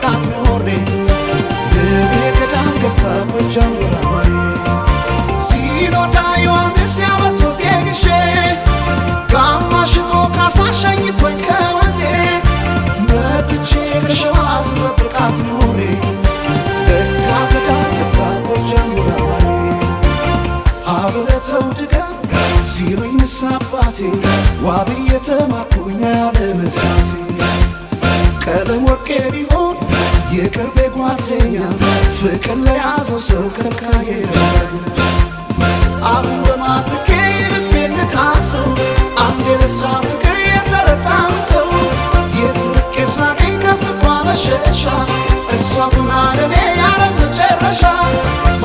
ስጠብቃት ኖሬ ልቤ ገዳም ገብታ ጎጃም ወራማሬ ሲኖዳ ዮሐንስ ያመቶ ዜግሼ ጋማሽቶ ካሳሸኝቶኝ ከወንዜ መጥቼ ከሸዋ ስጠብቃት ኖሬ ለካ ገዳም ገብታ ጎጃም ወራማሬ አብረተው ድጋም ሲሉኝ ንሳባቴ ዋብዬ ተማርኩኝ ያለ መሳቴ ቀለም ወርቄ ቢሆን የቅርቤ ጓደኛ ፍቅር ለያዘው ሰው ከልካይ